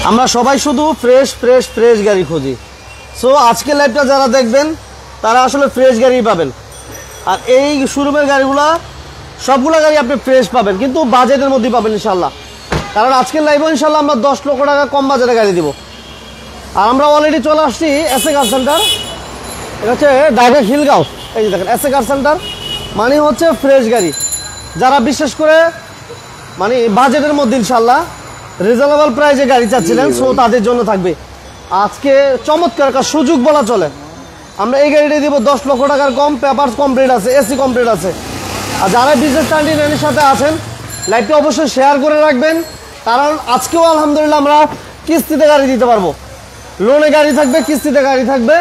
আমরা সবাই শুধু ফ্রেশ ফ্রেশ ফ্রেশ গাড়ি খুঁজি। সো আজকে লাইভটা যারা দেখবেন তারা আসলে ফ্রেশ গাড়ি পাবেন। আর এই শোরুমের গাড়িগুলা সবগুলো গাড়ি আপনি ফ্রেশ পাবেন, কিন্তু বাজেটের মধ্যেই পাবেন ইনশাল্লাহ। কারণ আজকের লাইভে ইনশাল্লাহ আমরা 10 লক্ষ টাকা কম বাজেটে গাড়ি দিব। আর আমরা অলরেডি চলে আসছি এসএ কার সেন্টার। এটা হচ্ছে ঢাকা খিলগাঁও। এই যে দেখেন এসএ কার সেন্টার মানে হচ্ছে ফ্রেশ গাড়ি। যারা বিশেষ করে মানে বাজেটের মধ্যে ইনশাল্লাহ রিজনেবল প্রাইসে গাড়ি চাচ্ছিলেন, সো তাদের জন্য থাকবে আজকে চমৎকার একটা সুযোগ বলা চলে। আমরা এই গাড়িটা দিব 10 লক্ষ টাকার কম, পেপারস কমপ্লিট আছে, এসি কমপ্লিট আছে। আর যারা বিজনেস ট্রান্সফারের সাথে আছেন লাইভটি অবশ্যই শেয়ার করে রাখবেন, কারণ আজকেও আলহামদুলিল্লাহ আমরা কিস্তিতে গাড়ি দিতে পারবো। লোনে গাড়ি থাকবে, কিস্তিতে গাড়ি থাকবে।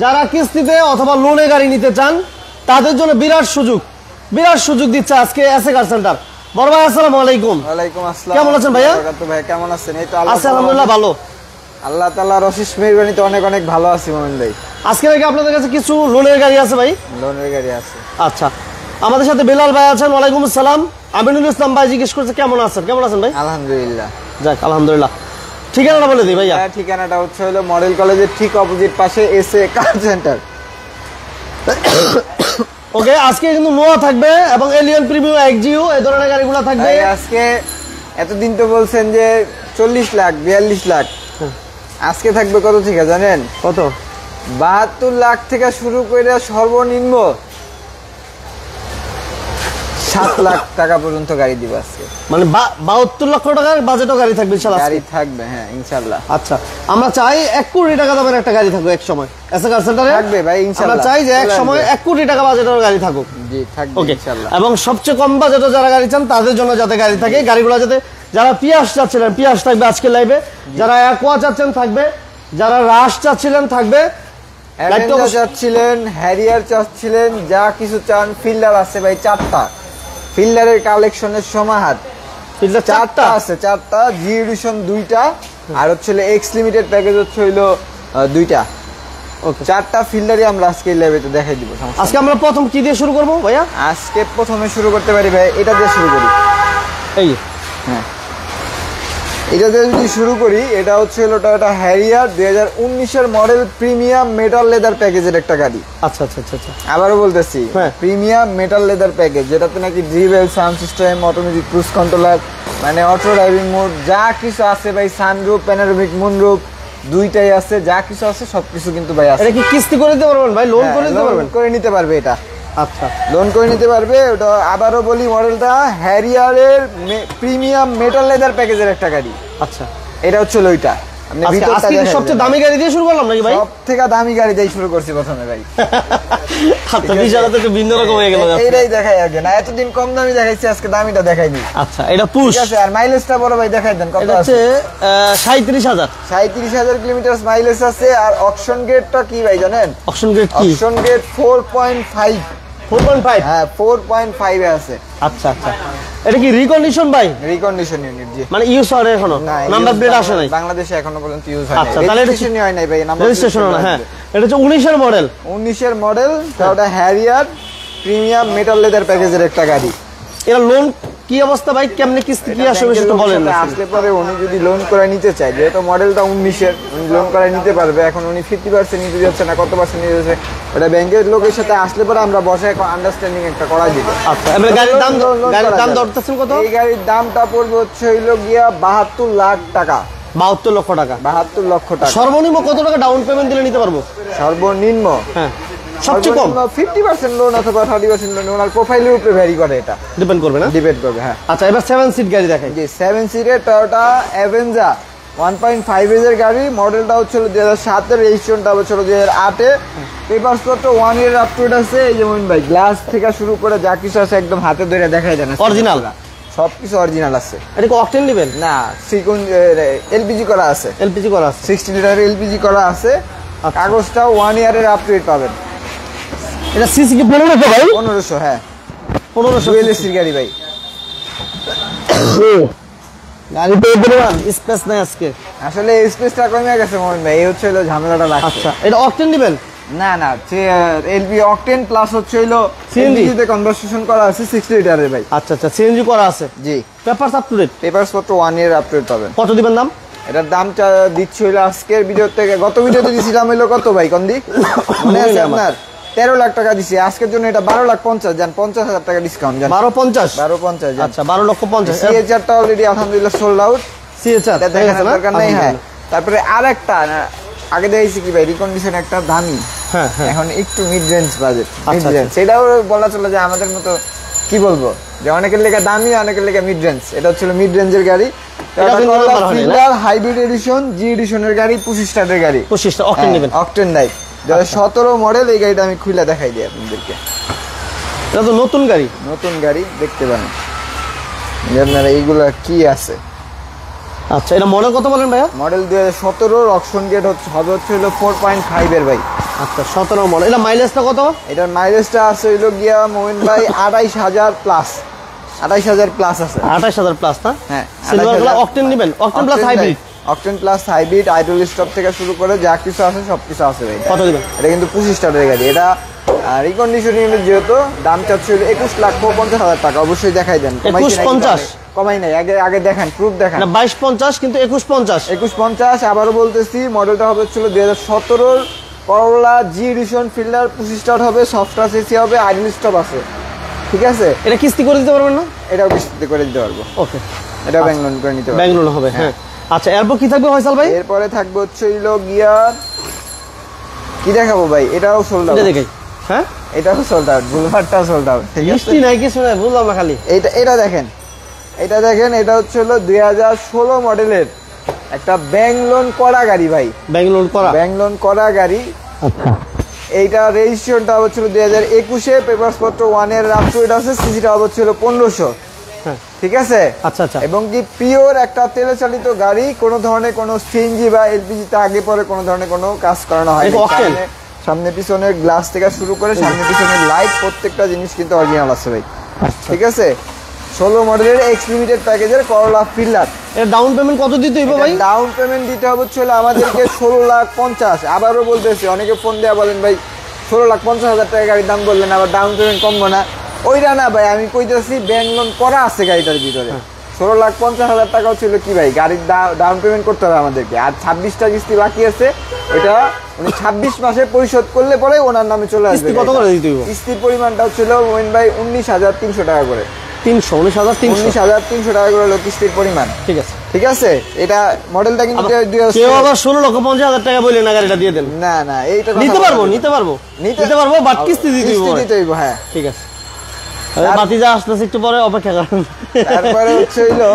যারা কিস্তিতে অথবা লোনে গাড়ি নিতে চান তাদের জন্য বিরাট সুযোগ দিচ্ছে আজকে এসএ কার সেন্টার। বড় ভাই আসসালামু আলাইকুম। ওয়ালাইকুম আসসালাম। কেমন আছেন ভাইয়া? ভাই কেমন আছেন? এই তো আলহামদুলিল্লাহ ভালো। আল্লাহ তাআলার অশেষ মেহেরবানিতে অনেক অনেক ভালো আছি মোমিন ভাই। আজকে নাকি আপনাদের কাছে কিছু লোনের গাড়ি আছে ভাই? লোনের গাড়ি আছে। আচ্ছা, আমাদের সাথে বেলাল ভাই আছেন। ওয়ালাইকুম আসসালাম। আমিনুল ইসলাম ভাই জিজ্ঞেস করছে কেমন আছেন ভাই? আলহামদুলিল্লাহ। যাক আলহামদুলিল্লাহ। ঠিকানাটা বলে দিই ভাইয়া। ঠিকানাটা হচ্ছে হলো মডেল কলেজের ঠিক অপোজিট পাশে এসএ কার সেন্টার। ওকে, আজকে কিন্তু নোয়া থাকবে এবং এলিয়ন প্রিমিয়াম এক্সজিও এই ধরনের গাড়িগুলো থাকবে। আজকে এতদিন তো বলছেন যে 40 লাখ 42 লাখ, আজকে থাকবে কত থেকে জানেন? কত? 72 লাখ থেকে শুরু করে সর্বনিম্ন 7 লাখ টাকা পর্যন্ত গাড়ি দিব আজকে। মানে 72 লক্ষ টাকার বাজেটও গাড়ি থাকবে ইনশাআল্লাহ। গাড়ি থাকবে, হ্যাঁ ইনশাআল্লাহ। আচ্ছা, আমরা চাই 1 কোটি টাকা দামের একটা গাড়ি থাকবে এক সময় এসএ কার সেন্টারে। থাকবে ভাই ইনশাআল্লাহ। আমরা চাই যে এক সময় 1 কোটি টাকা বাজেটের গাড়ি থাকুক। জি থাকবে ইনশাআল্লাহ। এবং সবচেয়ে কম বাজেটে যারা গাড়ি চান তাদের জন্য যাতে গাড়ি থাকে, গাড়িগুলো যাতে যারা পিয়াস চাচ্ছিলেন পিয়াস থাকবে আজকে লাইভে, যারা অ্যাকোয়া চাচ্ছেন থাকবে, যারা রাশ চাচ্ছিলেন থাকবে, অ্যাভেঞ্জার চাচ্ছিলেন, হ্যারিয়ার চাচ্ছিলেন, যা কিছু চান। ফিল্ডার আছে ভাই 4টা, ফিল্ডারের কালেকশনের সমাহার। ফিল্ডার 4টা আছে, 4টা জি এডিশন 2টা, আর হচ্ছে এক্স লিমিটেড প্যাকেজ হচ্ছে হইলো 2টা। ওকে, 4টা ফিল্ডারই আমরা আজকে লাইভে দেখাই দিব। আজকে আমরা প্রথম কি দিয়ে শুরু করব ভাইয়া? আজকে প্রথমে শুরু করতে পারি ভাই, এটা দিয়ে শুরু করি। এই হ্যাঁ, এটা দিয়ে যদি শুরু করি, এটা হচ্ছে হলো টয়োটা হ্যারিয়ার 2019 এর মডেল, প্রিমিয়াম মেটাল লেদার প্যাকেজের একটা গাড়ি। আচ্ছা আচ্ছা আচ্ছা, আবারও বলতেছি, প্রিমিয়াম মেটাল লেদার প্যাকেজ, যেটাতে নাকি ড্রিভেল, sound system, automatic cruise controller, মানে অটো ড্রাইভিং মোড যা কিছু আছে ভাই, সানরুফ, প্যানোরামিক মুনরুফ 2টাই আছে, যা কিছু আছে সবকিছু কিন্তু ভাই আছে। এটা কি কিস্তি করে দিতে পারবেন ভাই? লোন করে দিতে পারবেন? করে নিতে পারবে এটা। আচ্ছা, লোন করে নিতে পারবে। ওটা আবারও বলি, মডেলটা হ্যারিয়ারের প্রিমিয়াম মেটাল লেদার প্যাকেজের একটা গাড়ি। আচ্ছা, এটা হচ্ছে ওইটা। আপনি ভিতরটা দেখেন, সবচেয়ে দামি গাড়ি দিয়ে শুরু করলাম নাকি ভাই? সবথেকে দামি গাড়ি দিয়ে শুরু করছি প্রথমে ভাই। আচ্ছা, বিষয়টা তো একটু ভিন্ন রকম হয়ে গেল। এইটাই দেখাই আগে, না এতদিন কম দামি দেখাইছি, আজকে দামিটা দেখাই দিই। আচ্ছা, এটা পুশ। ঠিক আছে, আর মাইলেজটা বড় ভাই দেখাই দেন কত আছে? 37,000 কিলোমিটার মাইলেজ আছে। আর অকশন গ্রেডটা কি ভাই জানেন? অকশন গ্রেড কি? Auction grade 4.5। 4.5? হ্যাঁ 4.5 এ আছে। আচ্ছা আচ্ছা, এটা কি রিকন্ডিশন ভাই? রিকন্ডিশন ইউনিট, জি। মানে ইউজ হয় এখনো, নাম্বার প্লেট আসে নাই বাংলাদেশে এখনো পর্যন্ত ইউজ হয় নাই। আচ্ছা, তাহলে এটা রেজিস্ট্রেশন হয় নাই ভাই, নাম্বার রেজিস্ট্রেশন না। হ্যাঁ, এটা হচ্ছে 19 এর মডেল। 19 এর মডেল, ওটা হ্যারিয়ার প্রিমিয়াম মেটাল লেদার প্যাকেজের একটা গাড়ি। এর লোন কি অবস্থা ভাই? কেমনে কিস্তি কি আসবে সেটা বলেন না। আসলে পরে উনি যদি লোন করে নিতে চায়, যেহেতু মডেলটা 19 এর, উনি লোন করে নিতে পারবে। এখন উনি 50% নিতে যাচ্ছে না, কত পার্সেন্ট নিতে যাচ্ছে ওটা ব্যাংকের লোকের সাথে আসলে পরে আমরা বসে আন্ডারস্ট্যান্ডিং একটা করা দিব। আচ্ছা, এবারে গাড়ির দাম ধরতেছেন কত? এই গাড়ির দামটা পড়বে হচ্ছে হইলো গিয়া 72 লাখ টাকা। 72 লক্ষ টাকা। 72 লক্ষ টাকা। সর্বনিম্ন কত টাকা ডাউন পেমেন্ট দিলে নিতে পারবো? সর্বনিম্ন, হ্যাঁ, সবচেয়ে কম 50% লোন অথবা 30% লোন, ওনার প্রোফাইলের উপরে ভ্যারি করে, এটা ডিপেন্ড করবে না? ডিপেন্ড করবে, হ্যাঁ। আচ্ছা, এবার 7 সিট গাড়ি দেখাই। জি, 7 সিটের টয়োটা অ্যাভেঞ্জার 1.5 এর গাড়ি। মডেলটা হচ্ছে 2007 এর, রেজিস্ট্রেশনটা হচ্ছে 2008 এ। পেপারস পত্র 1 ইয়ার আপ টু ডেট আছে। এই যেমন ভাই গ্লাস থেকে শুরু করে যা কিছু আছে একদম হাতে ধরে দেখাই দেন, অরিজিনাল, সবকিছু অরিজিনাল আছে। এটা কি অকটেন নেবেন? না, এলপিজি করা আছে। এলপিজি করা আছে, 60 লিটার এলপিজি করা আছে। কাগজটা 1 ইয়ারের আপ টু ডেট পাবেন। এটা সিসি কি 1500 ভাই? 1500, হ্যাঁ 1500 এলএসির গাড়ি ভাই। গাড়িতে পরিমাণ স্পেস নাই আজকে, আসলে স্পেসটা কমে গেছে মোহন ভাই, এই হচ্ছে হলো ঝামেলাটা লাগছে। আচ্ছা, এটা অকটেন নেবেন? না না, এলপি অকটেন প্লাস হচ্ছে হলো সিএনজি তে কনভার্সন করা আছে 60 লিটারের ভাই। আচ্ছা আচ্ছা, সিএনজি করা আছে, জি। Papers up to date? Papers পত্র 1 ইয়ার আপ টু ডেট পাবেন। কত দিবেন দাম? এটার দামটা দিচ্ছি হইলো আজকের ভিডিও থেকে, গত ভিডিওতে দিছিলাম হইলো কত ভাই কন্দি মনে আছে আপনার? 13 লাখ টাকা দিছি, আজকের জন্য এটা 12,50,000 জান, 50,000 টাকা ডিসকাউন্ট জান। 12,50 আচ্ছা 12,50,000। সিএচআরটা অলরেডি আলহামদুলিল্লাহ সোল্ড আউট। সিএচআর দেখার দরকার নাই। হ্যাঁ, তারপরে আরেকটা আগে দেখেছি কি ভাই রিকন্ডিশন একটা দামি, হ্যাঁ এখন একটু mid range budget, mid range সেটাও বলা চলে যে আমাদের মতো কি বলবো যে অনেকের লেগে দামি অনেকের লেগে মিড রেঞ্জ, এটা হচ্ছে মিড রেঞ্জের গাড়ি। হাইব্রিড এডিশন জি এডিশনের গাড়ি, 25 স্টারের গাড়ি, 25 অকটেন নেবেন, অকটেন ড্রাইভ, 17 মডেল। এই গাড়িটা আমি খুলে দেখাই দিই আপনাদেরকে। এটা তো নতুন গাড়ি, নতুন গাড়ি দেখতে পারেন আপনারা এইগুলা কি আছে। আচ্ছা এটা মডেল কত বলেন ভাইয়া? মডেল 2017, অকশন গেট হবে হচ্ছে 4.5 এর ভাই। আচ্ছা 17 মডেল। এটা মাইলেজটা কত? এটার মাইলেজটা আছে হইলো গিয়া মোমিন ভাই 28,000 প্লাস, 28,000 প্লাস আছে, 28,000 প্লাস না? হ্যাঁ সিলভার কালার অকটেন নেবেন, octane plus hybrid, octane plus hybrid, idle stop থেকে শুরু করে যা কিছু আছে সবকিছু আছে ভাই। কত দিবেন? এটা কিন্তু 25 স্টারের গাড়ি, এটা রিকন্ডিশনিং যেহেতু দাম চাচ্ছে 21,50,000 টাকা। অবশ্যই দেখাই দেন। 21,50 কমাই নাই, আগে দেখান, প্রুফ দেখান। না 22,50 কিন্তু 21,50। 21,50 আবারও বলতেছি, মডেলটা হবে হচ্ছিল 2017 করলা জি এডিশন, ফিল্ডার 25 স্টার হবে, সফট টাচ এসি হবে, আইডল স্টপ আছে, ঠিক আছে? এটা কিস্তি করে দিতে পারবেন না? এটাও কিস্তিতে করে দিতে পারবো। ওকে, এটা ব্যাংক লোন করে নিতে পারবো, ব্যাংক লোন হবে। হ্যাঁ আচ্ছা এরপর কি থাকবে ফয়সাল ভাই? এরপরে থাকবে হচ্ছে হইলো গিয়া কি দেখাবো ভাই? এটাও সোল্ড আউট। এটা দেখাই। হ্যাঁ এটাও সোল্ড আউট, বুলভারটাও সোল্ড আউট, ঠিক আছে? কিস্তি নাই কিছু নাই, বুঝলাম না খালি। এটা দেখেন, এটা হচ্ছে হলো 2016 মডেলের একটা ব্যাংক লোন করা গাড়ি ভাই, ব্যাংক লোন করা, ব্যাংক লোন করা গাড়ি। আচ্ছা এইটা রেজিস্ট্রেশনটা হচ্ছিল 2021-এ, পেপারস পত্র 1 এর আপডেট আছে, সিসিটা হচ্ছিল 1500, হ্যাঁ ঠিক আছে? আচ্ছা আচ্ছা। এবং কি পিওর একটা তেলে চালিত গাড়ি, কোনো ধরনের কোনো সিএনজি বা এলপিজি তে আগে পরে কোনো ধরনের কোনো কাজ করানো হয় না। সামনে পিছনের গ্লাস থেকে শুরু করে সামনে পিছনের লাইট প্রত্যেকটা জিনিস কিন্তু অরিজিনাল আছে ভাই, ঠিক আছে? 16 মডেলের এক্স লিমিটেড প্যাকেজের করলা ফিল্ডার। এর ডাউন পেমেন্ট কত দিতে হইব ভাই? ডাউন পেমেন্ট দিতে হবে হচ্ছে আমাদেরকে 16,50,000। আবারও বলতেছি, অনেকে ফোন দেয়া বলেন ভাই 16,50,000 টাকা গাড়ির দাম বললেন, আবার ডাউন পেমেন্ট কমবো না? ওইটা না ভাই, আমি কইতেছি ব্যাংক লোন করা আছে গাড়িটার ভিতরে। 16,50,000 টাকা ছিল কি ভাই, গাড়ির ডাউন পেমেন্ট করতে হবে আমাদেরকে, আর 26টা কিস্তি বাকি আছে, ওইটা উনি 26 মাসে পরিশোধ করলে পরে ওনার নামে চলে আসবে। কত করে দিতে হইব? কিস্তির পরিমাণটা ছিল মোমিন ভাই 19,300 টাকা করে। 19,300 টাকা করে হলো কিস্তির পরিমাণ, ঠিক আছে ঠিক আছে? এটা মডেলটা কিন্তু কেউ আবার 16,50,000 টাকা বলে না গাড়িটা দিয়ে দেন। না না, এইটা নিতে পারবো বাট কিস্তি দিতে হইব। হ্যাঁ ঠিক আছে, বাতিজা আসতেছে একটু পরে, অপেক্ষা করেন। তারপরে হচ্ছে হইলো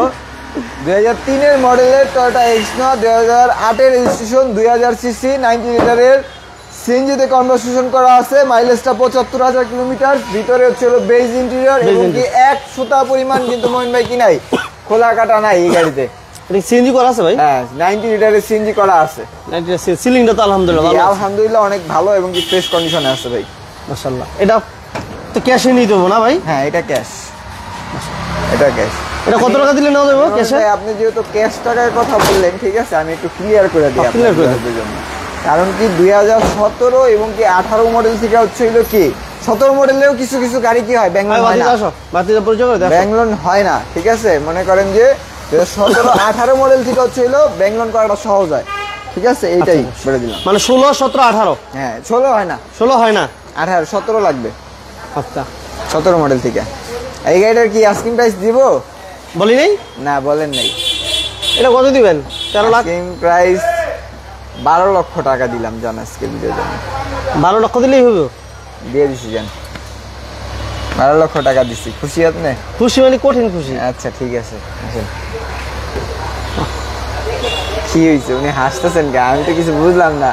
2003 এর মডেলের টয়োটা এক্সনোয়া, 2008 এর রেজিস্ট্রেশন, 2000 সিসি, 90 লিটারের সিএনজিতে কনভার্সন করা আছে, মাইলেজটা 75,000 কিলোমিটার। ভিতরে হচ্ছে হলো বেজ ইন্টেরিয়র, এবং কি 1 সুতা পরিমাণ কিন্তু মোমিন ভাই কি নাই, খোলা কাটা নাই এই গাড়িতে। এটা সিএনজি করা আছে ভাই? হ্যাঁ 90 লিটারের সিএনজি করা আছে। সিলিংটা তো আলহামদুলিল্লাহ ভালো, আলহামদুলিল্লাহ অনেক ভালো এবং কি ফ্রেশ কন্ডিশনে আছে ভাই, মাশাআল্লাহ। এটা তো ক্যাশে নিতে হবে না ভাই? হ্যাঁ এটা ক্যাশ, এটা ক্যাশ। এটা কত টাকা দিলে নেওয়া যাবে ক্যাশে? আপনি যেহেতু ক্যাশ টাকার কথা বললেন, ঠিক আছে, আমি একটু ক্লিয়ার করে দিই আপনাদের জন্য। কারণ কি 2017 এবং কি 18 মডেল থেকে হচ্ছে হলো কি 17 মডেলেও কিছু কিছু গাড়ি কি হয় ব্যাংক লোন হয় না, ব্যাংক লোন হয় না, ঠিক আছে? মনে করেন যে 17 18 মডেল থেকে হচ্ছে হলো ব্যাংক লোন করাটা সহজ হয়, ঠিক আছে? এইটাই বলে দিলাম, মানে 16 17 18। হ্যাঁ 16 হয় না, 16 হয় না, 18 17 লাগবে। আচ্ছা 17 মডেল থেকে। এই গাড়িটার কি আস্কিং প্রাইস দিব? বলি নাই না, বলেন নাই। এটা কত দিবেন? 13 লাখ। আস্কিং প্রাইস 12 লক্ষ টাকা দিলাম জান, আজকে ভিডিও জন্য 12 লক্ষ দিলেই হবে, দিয়ে দিছি জান, 12 লক্ষ টাকা দিছি। খুশি আপনি? খুশি মানে কঠিন খুশি। আচ্ছা ঠিক আছে, আসেন। কি হয়েছে, উনি হাসতেছেন কে? আমি তো কিছু বুঝলাম না।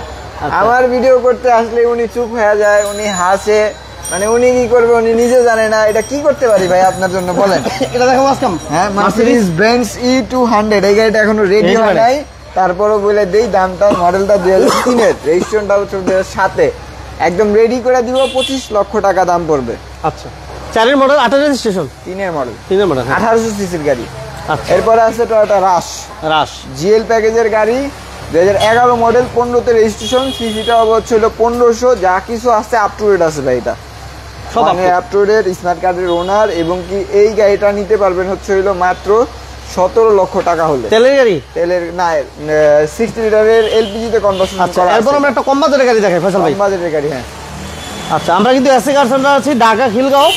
আমার ভিডিও করতে আসলে উনি চুপ হয়ে যায়, উনি হাসে, মানে উনি কি করবে উনি নিজে জানে না। এটা কি করতে পারি ভাই আপনার জন্য বলেন? এটা দেখো আজকাম, হ্যাঁ মার্সিডিজ বেঞ্জ E200, এই গাড়িটা এখনো রেডি হয় নাই, তারপরও বলে দেই দামটা, মডেলটা 2003 এর, রেজিস্ট্রেশনটা হচ্ছে 2007-এ, একদম রেডি করে দিব, 25 লক্ষ টাকা দাম পড়বে। আচ্ছা 4 এর মডেল, 8 এর রেজিস্ট্রেশন, 3 এর মডেল, 3 এর মডেল, 1800 সিসির গাড়ি। আচ্ছা এরপরে আছে টয়োটা রাশ জিএল প্যাকেজের গাড়ি, 2011 মডেল, 15-তে রেজিস্ট্রেশন, সিসিটা হচ্ছে হলো 1500, যা কিছু আছে আপ টু ডেট আছে ভাই, এটা সব আপ টু ডেট, স্মার্ট কার্ডের ওনার। এবং কি এই গাড়িটা নিতে পারবেন হচ্ছে হলো মাত্র 17 লক্ষ টাকা হলে। তেলের গাড়ি, তেলের না 60 লিটারের এলপিজি তে কনভার্সন আচ্ছা করা। এরপর আমরা একটা কম বাজেটের গাড়ি দেখাই ফয়সাল ভাই। কম বাজেটের গাড়ি, হ্যাঁ। আচ্ছা আমরা কিন্তু এসএ কার সেন্টার আছি ঢাকা খিলগাঁও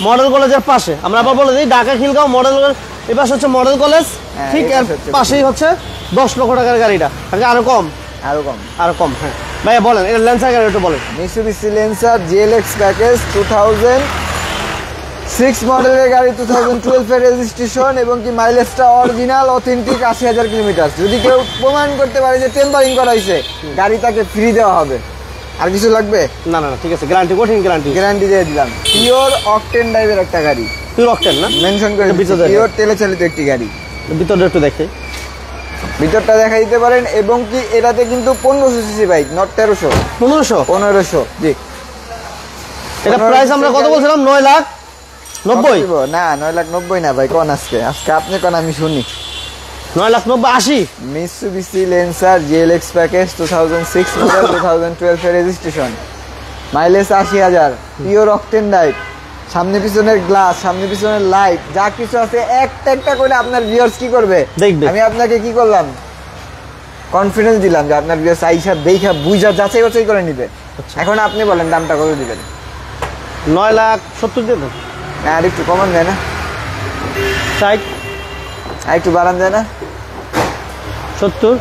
মডেল কলেজের পাশে। আমরা আবার বলে দিই ঢাকা খিলগাঁও মডেল কলেজ, এই পাশে হচ্ছে মডেল কলেজ, ঠিক এর পাশেই হচ্ছে 10 লক্ষ টাকার গাড়িটা। আরো কম, আরো কম, আরো কম। হ্যাঁ ভাইয়া বলেন এটা ল্যান্সার গাড়ি একটু বলেন। মিৎসুবিশি ল্যান্সার জিএলএক্স প্যাকেজ 2006 মডেলের গাড়ি, 2012 এর রেজিস্ট্রেশন এবং কি মাইলেজটা অরিজিনাল অথেন্টিক 80,000 কিলোমিটার। যদি কেউ প্রমাণ করতে পারে যে টেম্পারিং করা হয়েছে, গাড়ি তাকে ফ্রি দেওয়া হবে। আর কিছু লাগবে? না না ঠিক আছে, গ্যারান্টি, কঠিন গ্যারান্টি, গ্যারান্টি দিয়ে দিলাম। পিওর অকটেন ড্রাইভের একটা গাড়ি, পিওর অকটেন না, মেনশন করে পিওর তেলে চালিত একটি গাড়ি। ভিতরটা একটু দেখে, ভিতরটা দেখা দিতে পারেন। এবং কি এটাতে কিন্তু 1500 সিসি বাইক, নট 1300, 1500। জি, এটা প্রাইস আমরা কত বলছিলাম? 9,90,000 না 9,90,000 না ভাই, কোন আজকে আপনি কোন আমি শুনি। 9,90,000 Mitsubishi Lancer GLX package 2006 model, 2012 এর registration, mileage 80,000, pure octane drive, সামনে পিছনের গ্লাস, সামনে পিছনের লাইট, যা কিছু আছে একটা একটা করে আপনার ভিউয়ার্স কি করবে দেখবে। আমি আপনাকে কি করলাম, কনফিডেন্স দিলাম যে আপনার ভিউয়ার্স আইসা দেখা বুঝা যাচাই বাছাই করে নিবে। এখন আপনি বলেন দামটা কত দিবেন? 9,70,000 দিয়ে দেন। আর একটু কমান যায় না? 60, আর একটু বাড়ান যায় না? 70,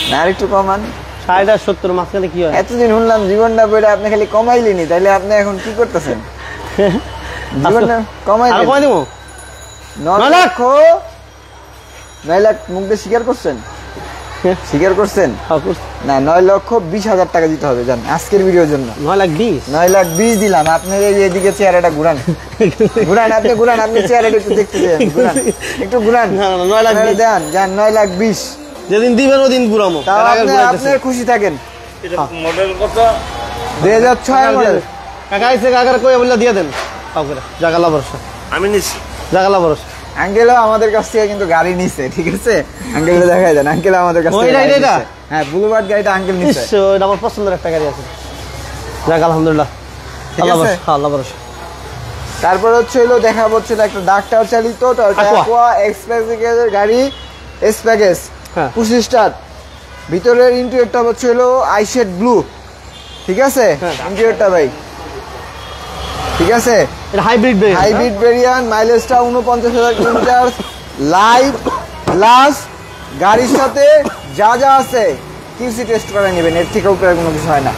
না আর একটু কমান। 60 আর 70 মাঝখানে কি হয়? এতদিন শুনলাম জীবনটা বইটা আপনি খালি কমাইলেনি, তাইলে আপনি এখন কি করতেছেন? জীবনটা কমাইলেন। আর কমাই দিব 9 লক্ষ 9 লাখ মুখ দিয়ে স্বীকার করছেন? স্বীকার করছেন না? 9,20,000 টাকা দিতে হবে জান আজকের ভিডিওর জন্য। 9,20,000, 9,20,000 দিলাম। আপনার এই এদিকে চেহারাটা ঘুরান, ঘুরান, আপনি ঘুরান, আপনি চেহারাটা একটু দেখতে দেন, ঘুরান একটু ঘুরান। 9,20,000 দেন যান 9,20,000। যেদিন দিবেন ওদিন ঘুরামো। তাও আপনি খুশি থাকেন। মডেল কত? 2006 মডেল। কাকা আইছে, কাকার কই বলে দিয়ে দেন কাউকে, জাগালা ভরসা, আমি নিছি। জাগালা ভরসা। আঙ্কেলও আমাদের কাছ থেকে কিন্তু গাড়ি নিছে, ঠিক আছে? আঙ্কেলকে দেখাই দেন, আঙ্কেল আমাদের কাছ থেকে গাড়ি নিছে। হ্যাঁ, ব্লুবার্ড গাড়িটা আঙ্কেল নিছে। এটা আমার পছন্দের একটা গাড়ি আছে। যাক আলহামদুলিল্লাহ, ঠিক আল্লাহ আছে? ভরসা, আল্লাহ ভরসা। তারপর হচ্ছে হলো দেখাবো হচ্ছে একটা ডাক্তার চালিত টয়োটা অ্যাকোয়া এক্সপ্রেস গাড়ি, এস প্যাকেজ, হ্যাঁ 25 স্টার। ভিতরের ইন্টেরিয়রটা হচ্ছে হলো আইশেড ব্লু, ঠিক আছে? ইন্টেরিয়রটা ভাই ঠিক আছে? এটা হাইব্রিড ভেরিয়েন্ট, হাইব্রিড ভেরিয়েন্ট, মাইলেজটা 49,000 কিলোমিটার, লাইট গ্লাস, গাড়ির সাথে যা যা আছে কিউসি টেস্ট করে নেবেন, এর থেকে উপরে কোনো কিছু হয় না,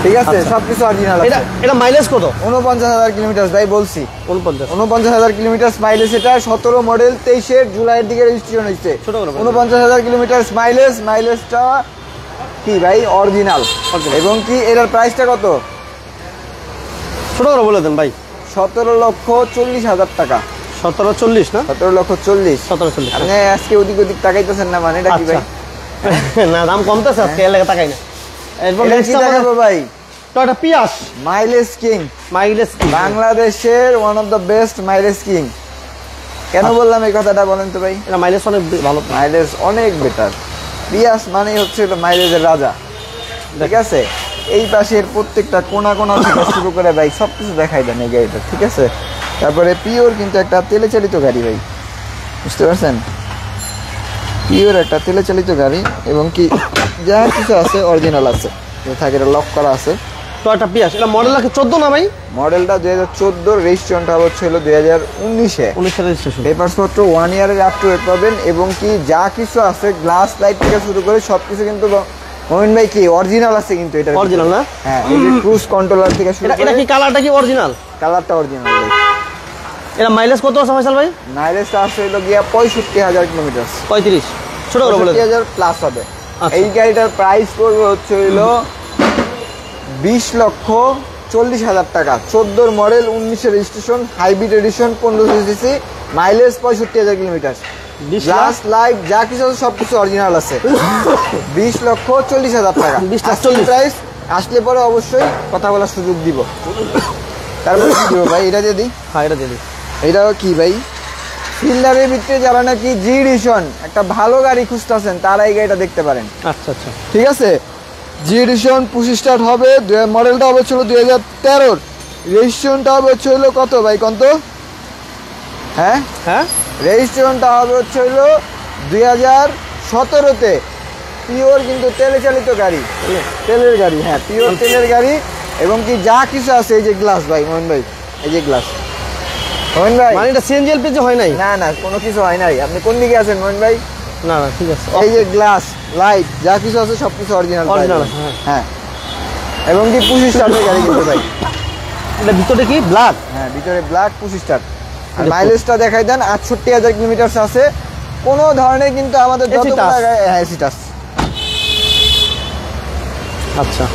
ঠিক আছে? সবকিছু অরিজিনাল আছে। এটা মাইলেজ কত? 49,000 কিলোমিটার ভাই বলছি, 49। 49,000 কিলোমিটার মাইলেজ। এটা 17 মডেল, 23 জুলাইয়ের দিকে রেজিস্ট্রেশন হয়েছে। 49,000 কিলোমিটার মাইলেজ। মাইলেজটা কি ভাই অরিজিনাল। এবং কি এটার প্রাইসটা কত? ছোট করে বলে দেন ভাই। 17,40,000 টাকা। 17,40 না? 17,40,000। 17,40। আপনি আজকে ওদিক ওদিক তাকাইতেছেন না, মানে এটা কি ভাই? না দাম কমতেছে আজকে, এলাকা তাকাই না। এরপর এটা কি দেখাবো ভাই? টয়োটা পিয়াস মাইলেজ কিং, মাইলেজ বাংলাদেশের one of the best mileage king. কেন বললাম এই কথাটা বলেন তো ভাই? এটা মাইলেজ অনেক ভালো, মাইলেজ অনেক বেটার। পিয়াস মানে হচ্ছে মাইলেজের রাজা, ঠিক আছে? এই পাশের প্রত্যেকটা কোনা কোনা থেকে শুরু করে ভাই সবকিছু দেখাই দেন এই গাড়িটা, ঠিক আছে? তারপরে পিওর কিন্তু একটা তেলে চালিত গাড়ি ভাই, বুঝতে পারছেন? পিওর একটা তেলে চালিত গাড়ি এবং কি যা কিছু আছে অরিজিনাল আছে, থাকে এটা লক করা আছে। টয়োটা পিয়াস, এটা মডেল আছে 14 না ভাই? মডেলটা 2014, রেজিস্ট্রেশনটা হচ্ছে 2019-এ। 19 এর রেজিস্ট্রেশন। পেপারস পত্র 1 ইয়ারের আপ টু ডেট পাবেন। এবং কি যা কিছু আছে গ্লাস লাইট থেকে শুরু করে সবকিছু কিন্তু মোমিন ভাই কি অরিজিনাল আছে কিন্তু এটা অরিজিনাল না? হ্যাঁ, এই যে ক্রুজ কন্ট্রোলার থেকে শুরু করে এটা কি কালারটা কি অরিজিনাল? কালারটা অরিজিনাল ভাই। এটা মাইলেজ কত আছে ফয়সাল ভাই? মাইলেজটা আসছে হলো গিয়া 65,000 কিলোমিটার। 35 ছোট করে বলে দেন। 65,000 প্লাস হবে। আচ্ছা। এই গাড়িটার প্রাইস পড়বে হচ্ছে হলো 20,40,000 টাকা। 14 model, 19 registration, hybrid edition, 1500 CC, mileage 65,000 kilometre. Glass light যা কিছু আছে সবকিছু অরিজিনাল আছে। 20,40,000 টাকা। 20,40,000 প্রাইস আসলে পরে অবশ্যই কথা বলার সুযোগ দিব। তারপরে কি দিব ভাই? এটা দিয়ে দিই। হ্যাঁ এটা দিয়ে দিই। এটাও কি ভাই? ফিল্ডারের ভিতরে যারা নাকি জি এডিশন একটা ভালো গাড়ি খুঁজতেছেন তারা এই গাড়িটা দেখতে পারেন। আচ্ছা আচ্ছা ঠিক আছে? জি এডিশন 25 স্টার্ট হবে, মডেলটা হবে ছিল 2013, রেজিস্ট্রেশনটা হবে ছিল কত ভাই কত? হ্যাঁ হ্যাঁ রেজিস্ট্রেশনটা হবে হচ্ছে হলো 2017-তে। পিওর কিন্তু তেলে চালিত গাড়ি, তেলের গাড়ি, হ্যাঁ পিওর তেলের গাড়ি। এবং কি যা কিছু আছে, এই যে গ্লাস ভাই মোহন ভাই, এই যে গ্লাস মোহন ভাই, মানে এটা সিএনজি এলপিজি হয় নাই? না না কোনো কিছু হয় নাই। আপনি কোন দিকে আছেন মোহন ভাই? না না ঠিক আছে। এই যে গ্লাস, লাইট, যা কিছু আছে সবকিছু অরিজিনাল Original, হ্যাঁ। এবং কি 25 স্টার্টের গাড়ি কিন্তু ভাই। এটা ভিতরে কি ব্ল্যাক? হ্যাঁ ভিতরে ব্ল্যাক 25 স্টার্ট। আর মাইলেজটা দেখাই দেন, 68,000 কিলোমিটার আছে। কোনো ধরনের কিন্তু আমাদের যতগুলো এসি টাচ। আচ্ছা,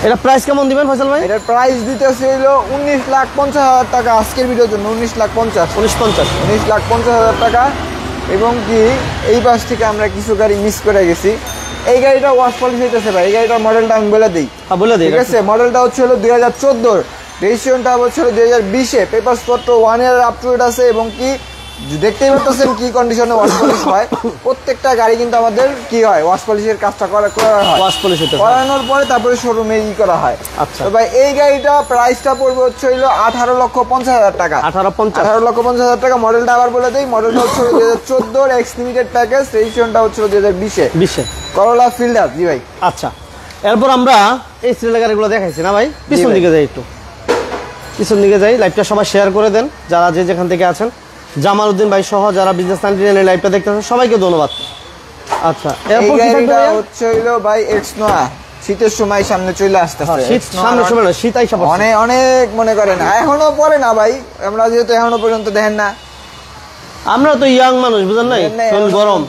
এটা প্রাইস কেমন দিবেন ফয়সাল ভাই? এটার প্রাইস দিতেছে হলো 19,50,000 টাকা আজকের ভিডিওর জন্য। 19,50,000 19,50,000 টাকা। এবং কি এই পাশ থেকে আমরা কিছু গাড়ি মিস করে গেছি। এই গাড়িটা ওয়াশ পলিশ হইতেছে ভাই। এই গাড়িটার মডেলটা আমি বলে দিই, বলে দিই। ঠিক আছে? মডেলটা হচ্ছে হলো 2014, রেজিস্ট্রেশনটা হচ্ছে হলো 2020-এ, পেপারস পত্র 1 ইয়ার আপ টু ডেট আছে। এবং কি দেখতেই পাচ্ছেন কি কন্ডিশনে ওয়াশ পলিশ হয়। প্রত্যেকটা গাড়ি কিন্তু আমাদের কি হয়, ওয়াশ পলিশের কাজটা করা হয়, ওয়াশ পলিশ হতে করানোর পরে তারপরে শোরুমে করা হয়। আচ্ছা তো ভাই এই গাড়িটা প্রাইসটা পড়বে হচ্ছে হলো 18,50,000 টাকা। 18,50,000 টাকা। মডেলটা আবার বলে দেই, মডেলটা হচ্ছে 2014 এক্স লিমিটেড প্যাকেজ, রেজিস্ট্রেশনটা হচ্ছে 2020-এ করোলা ফিল্ডার। জি ভাই। আচ্ছা, এরপর আমরা এই সিরিয়াল গাড়িগুলো দেখাইছি না ভাই, পিছন দিকে যাই, একটু পিছন দিকে যাই। লাইভটা সবাই শেয়ার করে দেন, যারা যে যেখান থেকে আছেন। জামাল উদ্দিন ভাই সহ যারা বিজনেস 99 লাইভটা দেখতেছেন সবাইকে ধন্যবাদ। আচ্ছা, এরপর কি থাকবে হচ্ছে হলো ভাই এক্স নোয়া। শীতের সময় সামনে চলে আসতেছে। শীত সামনে সময় না, শীত আইসা পড়ছে। অনেক অনেক মনে করেন এখনো পরে না ভাই, আমরা যেহেতু এখনো পর্যন্ত দেখেন না, আমরা তো ইয়াং মানুষ, বুঝেন নাই, গরম।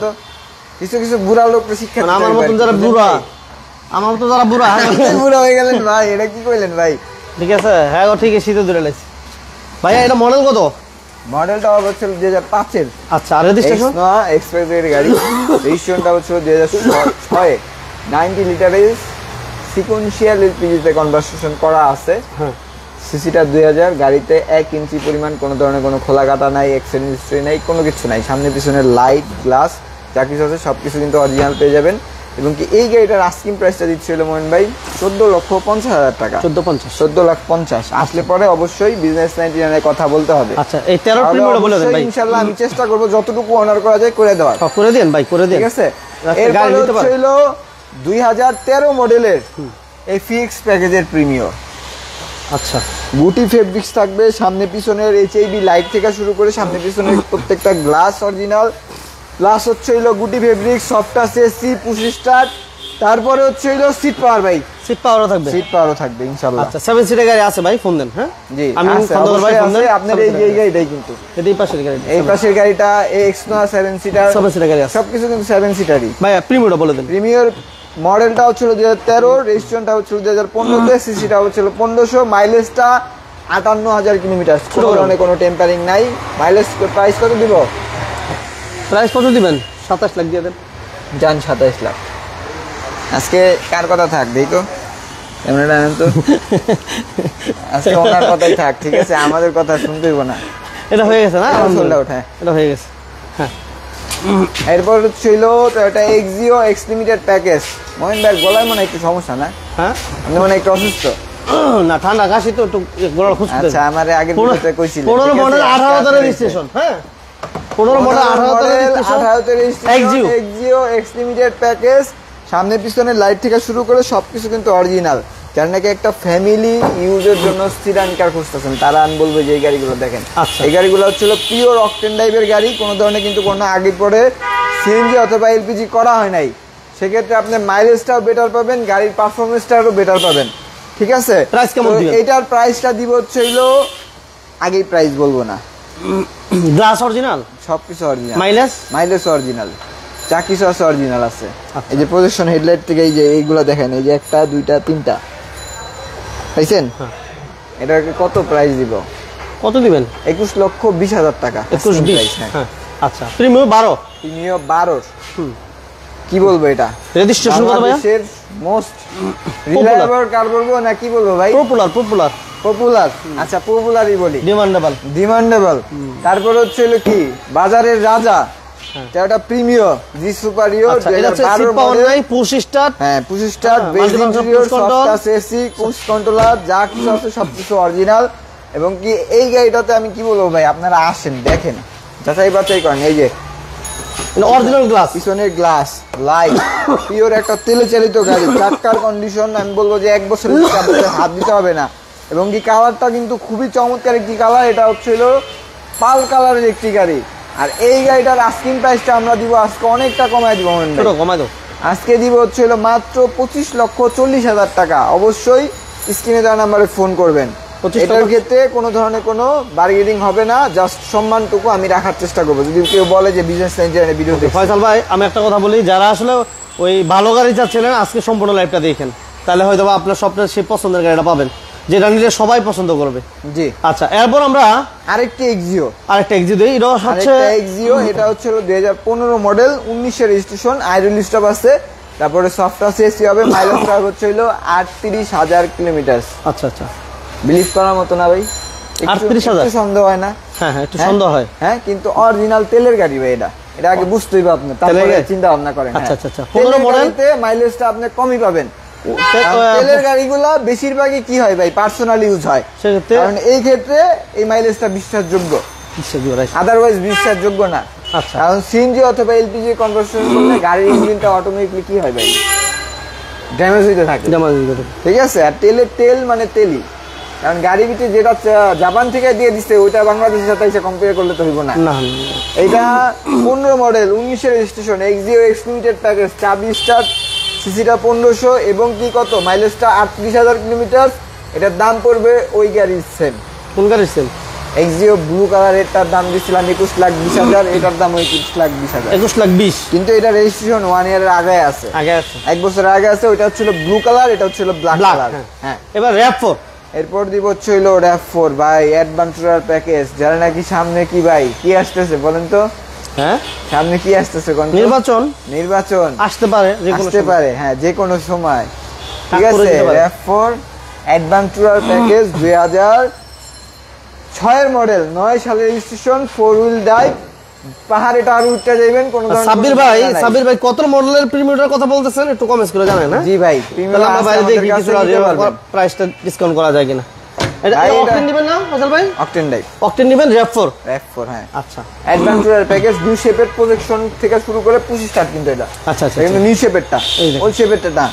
কিছু কিছু বুড়া লোক শিক্ষা, আমার মতন যারা বুড়া, আমার মতো যারা বুড়া বুড়া হয়ে গেলেন ভাই, এটা কি কইলেন ভাই? ঠিক আছে, হ্যাঁ ঠিক আছে, শীতে ধরে লাইছি ভাইয়া। এটা মডেল কত? মডেলটা হচ্ছে 2005-এর। আচ্ছা, আর রেজিস্ট্রেশন এক্সপ্রেস এর গাড়ি। রেজিস্ট্রেশনটা হচ্ছে 2006-এ। 90 লিটারের সিকোয়েন্সিয়াল এলপিজিতে কনভার্সন করা আছে। হ্যাঁ, সিসিটা 2000। গাড়িতে 1 ইঞ্চি পরিমাণ কোনো ধরনের কোনো খোলা কাটা নাই, অ্যাক্সিডেন্ট হিস্ট্রি নাই, কোনো কিছু নাই। সামনে পিছনে লাইট, গ্লাস যা কিছু আছে সবকিছু কিন্তু অরিজিনাল পেয়ে যাবেন। এবং কি এই গাড়িটার আস্কিং প্রাইসটা দিচ্ছিল মোহন ভাই 14,50,000 টাকা। 14,50,000 আসলে পরে অবশ্যই বিজনেস 99 কথা বলতে হবে। আচ্ছা, এই 13 প্রিমিয়ার বলে দেন ভাই। ইনশাআল্লাহ আমি চেষ্টা করব যতটুকু অনার করা যায় করে দেওয়ার। করে দেন ভাই, করে দেন, ঠিক আছে? এরপর ছিল 2013 মডেলের এই ফিক্স প্যাকেজের প্রিমিয়ার। আচ্ছা, গুটি ফেব্রিক্স থাকবে, সামনে পিছনের এইচআইবি লাইট থেকে শুরু করে সামনে পিছনের প্রত্যেকটা গ্লাস অরিজিনাল। প্লাস হচ্ছে হইলো গুটি fabrics, soft AC, push start. তারপরে হচ্ছে হইলো সিট পাওয়ার ভাই, সিট পাওয়ারও থাকবে, সিট পাওয়ারও থাকবে ইনশাআল্লাহ। আচ্ছা, 7 সিটের গাড়ি আছে ভাই, ফোন দেন। হ্যাঁ জি, আমি খন্দকার ভাই, ফোন দেন। আপনার এই গাড়িটাই কিন্তু এই পাশের গাড়ি, এই পাশের গাড়িটা এক্সনোয়া 7 সিটার, 7 সিটের গাড়ি আছে সবকিছু কিন্তু 7 সিটারই ভাই। প্রিমিয়ারটা বলে দেন। প্রিমিয়ার মডেলটা হচ্ছিল 2013, রেজিস্ট্রেশনটা হচ্ছিল 2015-তে, সিসিটা হচ্ছিল 1500, মাইলেজটা 58,000 কিলোমিটার। কোনো ধরনের কোনো টেম্পারিং নাই। মাইলেজ প্রাইস কত দিব? প্রাইস কত দিবেন? 27 লাখ দিয়ে দেন। জান 27 লাখ। আজকে কার কথা থাক দেই তো, ক্যামেরাটা আনেন তো। আজকে ওনার কথাই থাক, ঠিক আছে? আমাদের কথা শুনতে হইব না। এটা হয়ে গেছে না? সোল্ড আউট, হ্যাঁ এটা হয়ে গেছে। হ্যাঁ, এরপর ছিল Toyota Axio x limited package. Mohin ভাই গলায় মনে একটু সমস্যা না? হ্যাঁ, আপনি মনে একটু অসুস্থ না, ঠান্ডা কাশি তো একটু গলার খুশকি। আচ্ছা, আমারে আগের ভিডিওতে কইছিলেন 15 মডেল 18 তে রেজিস্ট্রেশন। হ্যাঁ, 15 মডেল 18 তে registration, Axio x limited package. সামনে পিছনে লাইট থেকে শুরু করে সবকিছু কিন্তু অরিজিনাল। যার নাকি একটা ফ্যামিলি ইউজের জন্য সিডান কার খুঁজতেছেন, তারা আমি বলবো যে এই গাড়িগুলো দেখেন। এই গাড়িগুলো হচ্ছিল পিওর অকটেন টাইপের গাড়ি, কোনো ধরনের কিন্তু কোনো আগে পরে সিএনজি অথবা এলপিজি করা হয় নাই। সেক্ষেত্রে আপনি মাইলেজটাও বেটার পাবেন, গাড়ির পারফরমেন্সটাও বেটার পাবেন। ঠিক আছে? প্রাইস কেমন দিবেন? এইটার প্রাইসটা দিব হচ্ছে হইলো, আগেই প্রাইস বলবো না। গ্লাস অরিজিনাল, সবকিছু অরিজিনাল, মাইলেজ অরিজিনাল, যা কিছু আছে অরিজিনাল আছে। এই যে প্রজেকশন হেডলাইট থেকে এই যে এইগুলো দেখেন, এই যে 1টা 2টা 3টা পাইছেন। এটাকে কত প্রাইস দিব? কত দিবেন? 21,20,000 টাকা। 21,20,000। হ্যাঁ, আচ্ছা, প্রিমিয়াম 12, প্রিমিয়াম 12। কি বলবো, এটা রেজিস্ট্রেশন কত ভাই? মোস্ট রিলায়েবল কার বলবো না কি বলবো ভাই? পপুলার। আচ্ছা, পপুলারই বলি, ডিমান্ডেবল। তারপর হচ্ছে কি বাজারের রাজা, এটা প্রিমিয়াম জি সুপারিয়র। আচ্ছা, এটা হচ্ছে সিট পাওয়ার নাই, পুশ স্টার্ট, হ্যাঁ push start, base interior, soft touch AC, cruise controller, যা কিছু আছে সবকিছু অরিজিনাল। এবং কি এই গাড়িটাতে আমি কি বলবো ভাই, আপনারা আসেন দেখেন, যাচাই বাছাই করেন। এই যে অরিজিনাল গ্লাস, পিছনের গ্লাস, লাইট, পিওর একটা তেলে চালিত গাড়ি। চাকার কন্ডিশন আমি বলবো যে 1 বছরের বেশি আপনাদের হাত দিতে হবে না। এবং কি কালারটা কিন্তু খুবই চমৎকার একটি কালার। এটা হচ্ছিল পাল কালারের একটি গাড়ি। আর এই গাড়িটার আস্কিং প্রাইসটা আমরা দিব আজকে অনেকটা কমায় দিব। কমাই দাও, আজকে দিব হচ্ছিল মাত্র 25,40,000 টাকা। অবশ্যই স্ক্রিনে দেওয়া নাম্বারে ফোন করবেন। এটার ক্ষেত্রে কোনো ধরনের কোনো বার্গেনিং হবে না, জাস্ট সম্মানটুকু আমি রাখার চেষ্টা করবো। যদি কেউ বলে যে বিজনেস সেন্টারে ভিডিও দেখে। ফয়সাল ভাই আমি একটা কথা বলি, যারা আসলে ওই ভালো গাড়ি চাচ্ছিলেন আজকে সম্পূর্ণ লাইভটা দেখেন, তাহলে হয়তো আপনার স্বপ্নের সেই পছন্দের গাড়িটা পাবেন, যেটা নিলে সবাই পছন্দ করবে। জি আচ্ছা, এরপর আমরা আরেকটি এক্সিও দিই। এটা হচ্ছে এক্সিও, এটা হচ্ছে 2015 মডেল, 19 রেজিস্ট্রেশন, আইডল স্টপ আছে। তারপরে সফটওয়্যার এসি হবে। মাইলেজটা হচ্ছে 38,000 কিলোমিটার। আচ্ছা আচ্ছা, বিলিভ করার মতো না ভাই? 38,000 সন্দেহ হয় না? হ্যাঁ একটু সন্দেহ হয়। হ্যাঁ, কিন্তু অরিজিনাল তেলের গাড়ি ভাই। এটা আগে বুঝতেই হবে আপনি, তারপরে চিন্তা ভাবনা করেন। আচ্ছা আচ্ছা, 15 মডেলতে মাইলেজটা আপনি কমই পাবেন। তেলের গাড়িগুলো বেশিরভাগই কি হয় ভাই, পার্সোনাল ইউজ হয়। সেক্ষেত্রে কারণ এই ক্ষেত্রে এই মাইলেজটা বিশ্বাসযোগ্য, আদারওয়াইজ বিশ্বাসযোগ্য না। আচ্ছা, কারণ সিএনজি অথবা এলপিজি কনভার্সন করলে গাড়ির ইঞ্জিনটা অটোমেটিকলি কি হয় ভাই, ড্যামেজ হইতে থাকে। ঠিক আছে। আর তেল মানে তেলই। কারণ গাড়ি ভিতরে যেটা জাপান থেকে দিয়ে দিচ্ছে ওইটা বাংলাদেশের সাথে এসে কম্পেয়ার করলে তো হইব না। এটা 15 model, 19 registration, Axio excluded package, চাবি স্টার্ট, সিসিটা 1500 এবং কি কত মাইলেজটা 38,000 কিলোমিটার। এটার দাম পড়বে ওই গাড়ির সেম। কোন গাড়ির সেম? এক্সিও ব্লু কালার, এটার দাম দিচ্ছিলাম 21,20,000, এটার দাম 21,20,000। 21,20,000, কিন্তু এটা রেজিস্ট্রেশন 1 ইয়ারের আগে আছে, 1 বছর আগে আছে। ওইটা হচ্ছিল ব্লু কালার, এটা হচ্ছিল ব্ল্যাক কালার। হ্যাঁ, এবার RAV4। এরপর দিব হচ্ছিল RAV4 ভাই, অ্যাডভেঞ্চারার প্যাকেজ। যারা নাকি সামনে কি ভাই কি আসতেছে বলেন তো? হ্যাঁ, সামনে কি আসতেছে? নির্বাচন আসতে পারে, হ্যাঁ, যে কোনো সময়। ঠিক আছে। RAV4 অ্যাডভেঞ্চারার প্যাকেজ 2006 মডেল, 9 সালের রেজিস্ট্রেশন, 4 হুইল ড্রাইভ। পাহাড়ে টার উঠতে যাবেন কোন ধরনের। সাব্বির ভাই কত মডেলের প্রিমিয়ামের কথা বলতেছেন একটু কমেন্টস করে জানান। না জি ভাই, প্রিমিয়াম আমরা বাইরে দেখি কিছু প্রাইসটা ডিসকাউন্ট করা যায় কিনা। এটা অকটেন দিবেন না ফজল ভাই? অকটেন দিবেন RAV4। হ্যাঁ, আচ্ছা। অ্যাডভেঞ্চারার প্যাকেজ, নিউ শেপের প্রজেকশন থেকে শুরু করে 25 স্টার্ট কিন্তু এটা। আচ্ছা আচ্ছা, কিন্তু নিউ শেপেরটা, ওল্ড শেপেরটা না।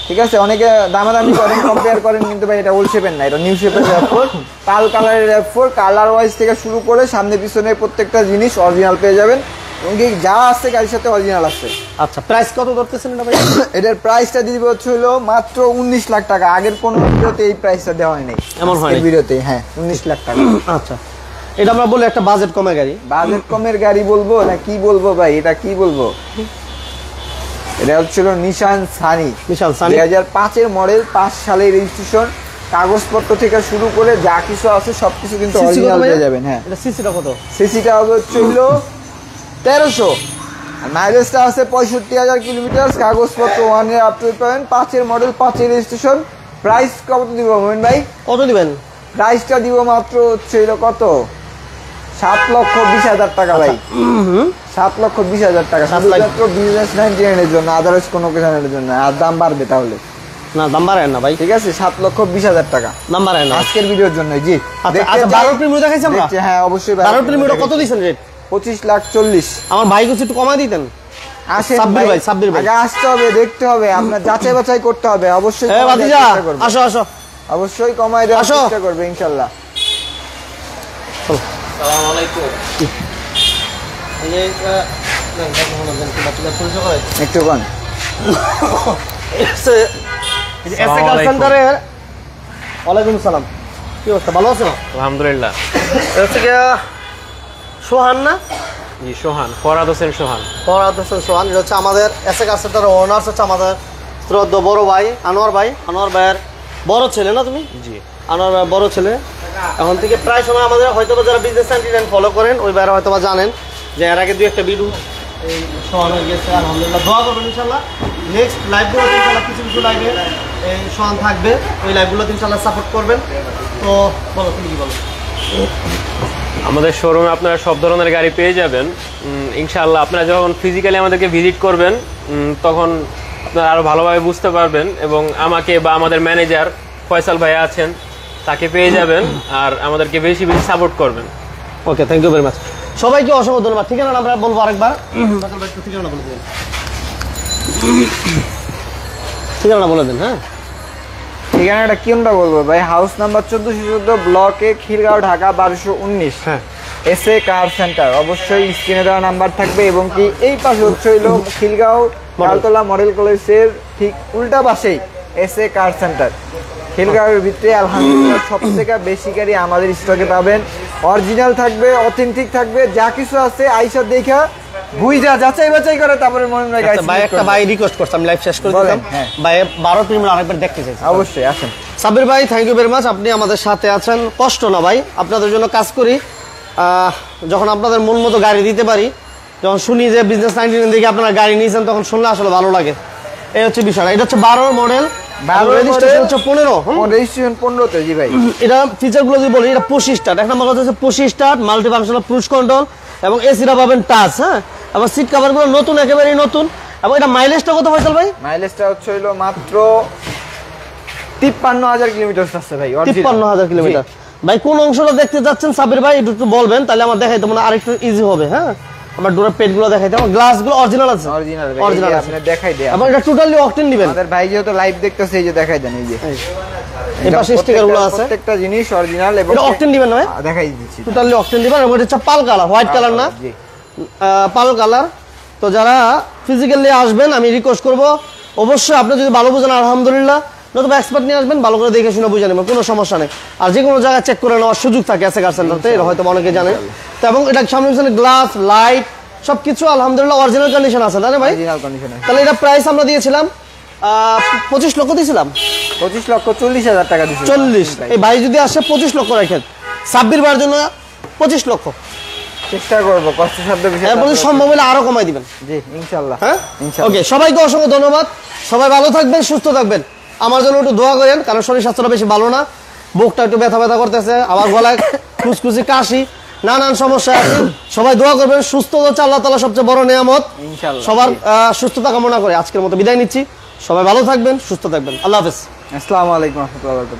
ঠিক আছে। অনেকে দামাদামি করেন, কম্পেয়ার করেন, কিন্তু ভাই এটা ওল্ড শেপের না, এটা নিউ শেপের RAV4। পাল কালারের RAV4, কালার ওয়াইজ থেকে শুরু করে সামনে পিছনে প্রত্যেকটা জিনিস অরিজিনাল পেয়ে যাবেন। এবং কি যা আছে গাড়ির সাথে অরিজিনাল আছে। আচ্ছা, প্রাইস কত ধরতেছেন এটা ভাই? এটার প্রাইসটা দিবে হলো মাত্র 19 লাখ টাকা। আগের কোন ভিডিওতে এই প্রাইসটা দেওয়া হয় নাই, এমন হয় ভিডিওতে। হ্যাঁ, 19 লাখ টাকা। আচ্ছা, এটা আমরা বলি একটা বাজেট কমের গাড়ি। বাজেট কমের গাড়ি বলবো না কি বলবো ভাই? এটা কি বলবো, এটা হচ্ছিল নিশান সানি 2005 এর মডেল, 5 সালের রেজিস্ট্রেশন। কাগজপত্র থেকে শুরু করে যা কিছু আছে সবকিছু কিন্তু অরিজিনাল পেয়ে যাবেন। হ্যাঁ, এটা সিসিটা কত? সিসিটা হচ্ছিল 1300। মাইলেজটা আছে 65,000 কিলোমিটার। কাগজপত্র 1 ইয়ার আপ টু পাবেন। 5 এর মডেল, 5 এর রেজিস্ট্রেশন। প্রাইস কত দিব মোমিন ভাই? কত দিবেন? প্রাইসটা দিব মাত্র হচ্ছিল কত, 7,20,000 টাকা ভাই। 7,20,000 টাকা শুধুমাত্র বিজনেস 99 এর জন্য, আদারওয়াইজ কোনো কিছুর জন্য। আর দাম বাড়বে তাহলে না, দাম বাড়ায় না ভাই। ঠিক আছে, 7,20,000 টাকা দাম বাড়ায় না আজকের ভিডিওর জন্য। জি, আচ্ছা 12 প্রিমিয়াম দেখাইছি আমরা। হ্যাঁ, অবশ্যই 12 প্রিমিয়াম কত দিবেন রেট? 25,40,000। আমার ভাই কিছু একটু কমায় দিতেন। আসেন সাব্বির ভাই, আগে আসতে হবে, দেখতে হবে, আপনার যাচাই বাছাই করতে হবে। অবশ্যই আসো আসো, অবশ্যই কমায় দেওয়ার চেষ্টা করবে ইনশাআল্লাহ। আসসালামু আলাইকুম। একটু কোন ওয়ালাইকুম সালাম, কি অবস্থা? ভালো আছো? আলহামদুলিল্লাহ। সোহান না? জি, সোহান, ফরহাদ হোসেন সোহান। এটা হচ্ছে আমাদের এসএ কাসেটার ওনার্স, হচ্ছে আমাদের শ্রদ্ধেয় বড় ভাই আনোয়ার ভাই। আনোয়ার ভাইয়ের বড় ছেলে না তুমি? জি, আনোয়ার ভাইয়ের বড় ছেলে। এখন থেকে প্রায় সময় আমাদের হয়তো যারা বিজনেস সেন্টিমেন্ট ফলো করেন ওই ভাইরা হয়তো জানেন যে এর আগে 2-1টা ভিডিও এই সোহান হয়ে গেছে। আলহামদুলিল্লাহ, দোয়া করবেন ইনশাল্লাহ। নেক্সট লাইভগুলো ইনশাল্লাহ কিছু লাইভে এই সোহান থাকবে, ওই লাইভগুলো ইনশাল্লাহ সাপোর্ট করবেন। তো বলো, তুমি কি বলো? আমাদের শোরুমে আপনারা সব ধরনের গাড়ি পেয়ে যাবেন ইনশাআল্লাহ। আপনারা যখন ফিজিক্যালি আমাদেরকে ভিজিট করবেন তখন আপনারা আরও ভালোভাবে বুঝতে পারবেন, এবং আমাকে বা আমাদের ম্যানেজার ফয়সাল ভাই আছেন তাকে পেয়ে যাবেন, আর আমাদেরকে বেশি বেশি সাপোর্ট করবেন। ওকে, থ্যাংক ইউ ভেরি মাচ। সবাইকে অসংখ্য ধন্যবাদ। ঠিকানা আমরা বলবো আরেকবার, ঠিকানা বলে দেবেন, ঠিকানা বলে দেন। হ্যাঁ, ঠিকানাটা কোনটা বলবো ভাই? হাউস নাম্বার 1414 ব্লকে খিলগাঁও, ঢাকা 1219। হ্যাঁ, এসএ কার সেন্টার। অবশ্যই স্ক্রিনে দেওয়া নাম্বার থাকবে, এবং কি এই পাশে হচ্ছে হইলো খিলগাঁও তালতলা মডেল কলেজের ঠিক উল্টা পাশেই এসএ কার সেন্টার। খিলগাঁওয়ের ভিতরে আলহামদুলিল্লাহ সব থেকে বেশি গাড়ি আমাদের স্টকে পাবেন। অরিজিনাল থাকবে, অথেন্টিক থাকবে, যা কিছু আছে আইসা দেখা বুঝা যাচাই বাছাই করে তারপরে মনে হয় গাড়ি ভাই একটা ভাই রিকোয়েস্ট করছে, আমি লাইভ শেষ করে বলেন, দিলাম। হ্যাঁ। ভাই 12 মিনিট আরেকবার দেখতে চাইছি। অবশ্যই আসেন। সাব্বির ভাই, থ্যাংক ইউ ভেরি মাচ, আপনি আমাদের সাথে আছেন। কষ্ট না ভাই, আপনাদের জন্য কাজ করি। যখন আপনাদের মন মতো গাড়ি দিতে পারি, যখন শুনি যে বিজনেস 99 থেকে আপনারা গাড়ি নিয়েছেন, তখন শুনলে আসলে ভালো লাগে। এই হচ্ছে বিষয়। এটা হচ্ছে 12 মডেল, 12 রেজিস্ট্রেশন হচ্ছে 15। রেজিস্ট্রেশন 15 তে। জি ভাই, এটা ফিচারগুলো যদি বলি, এটা 25 স্টার্ট, এক নম্বর কথা হচ্ছে 25 start, multi functional cruise control, এবং এসিটা পাবেন টাচ। হ্যাঁ, এবং সিট কভারগুলো নতুন, একেবারেই নতুন। এবং এটা মাইলেজটা কত ফয়সাল ভাই? মাইলেজটা হচ্ছে হইলো মাত্র 53,000 কিলোমিটার আছে ভাই। 53,000 কিলোমিটার। ভাই কোন অংশটা দেখতে যাচ্ছেন সাব্বির ভাই একটু বলবেন, তাহলে আমার দেখাইতে মানে আরেকটু ইজি হবে। হ্যাঁ, আমার ডোরের পেটগুলো দেখাইতে, আমার গ্লাসগুলো অরিজিনাল আছে, অরিজিনাল অরিজিনাল ভাই, আছে। আপনি দেখাই দেন। এবং এটা টোটালি অকটেন দিবেন। আমাদের ভাই যেহেতু লাইভ দেখতেছে, এই যে দেখাই দেন, এই যে এই পাশে স্টিকারগুলো আছে, প্রত্যেকটা জিনিস অরিজিনাল। এবং এটা অকটেন দিবেন না ভাই? দেখাই দিচ্ছি, টোটালি অকটেন দিবেন। এবং এটা হচ্ছে পাল কালার, হোয়াইট কালার না, জি। পাল কালার। তো যারা ফিজিক্যালি আসবেন, আমি রিকোয়েস্ট করব অবশ্যই আপনি যদি ভালো বুঝেন আলহামদুলিল্লাহ, নতুবা এক্সপার্ট নিয়ে আসবেন, ভালো করে দেখে শুনে বুঝে নেবেন, কোনো সমস্যা নেই। আর যে কোনো জায়গায় চেক করে নেওয়ার সুযোগ থাকে এসএ কার সেন্টারতে, এটা হয়তো অনেকে জানেন। তো এবং এটা সামনে পিছনে গ্লাস, লাইট সবকিছু আলহামদুলিল্লাহ অরিজিনাল কন্ডিশন আছে, তাই না ভাই? অরিজিনাল কন্ডিশনে। তাহলে এটা প্রাইস আমরা দিয়েছিলাম 25 লক্ষ দিয়েছিলাম, 25,40,000 টাকা দিচ্ছি। 40। এই ভাই যদি আসে 25 লক্ষ রাখেন, সাব্বির ভাইয়ের জন্য 25 লক্ষ। চেষ্টা করবো কষ্টসাধ্য বিষয়। এর মধ্যে সম্ভব হলে আরো কমাই দিবেন। জি ইনশাআল্লাহ। হ্যাঁ, ইনশাআল্লাহ। ওকে, সবাইকে অসংখ্য ধন্যবাদ। সবাই ভালো থাকবেন, সুস্থ থাকবেন। আমার জন্য একটু দোয়া করেন, কারণ শরীর স্বাস্থ্যটা বেশি ভালো না, বুকটা একটু ব্যথা ব্যথা করতেছে, আবার গলায় খুসখুসি, কাশি, নানান সমস্যা আছে। সবাই দোয়া করবেন। সুস্থ হচ্ছে আল্লাহ তাআলা সবচেয়ে বড় নিয়ামত। ইনশাআল্লাহ। সবার সুস্থতা কামনা করে আজকের মতো বিদায় নিচ্ছি। সবাই ভালো থাকবেন, সুস্থ থাকবেন। আল্লাহ হাফেজ। আসসালামু আলাইকুম ওয়া রাহমাতুল্লাহি ওয়া বারাকাতুহু।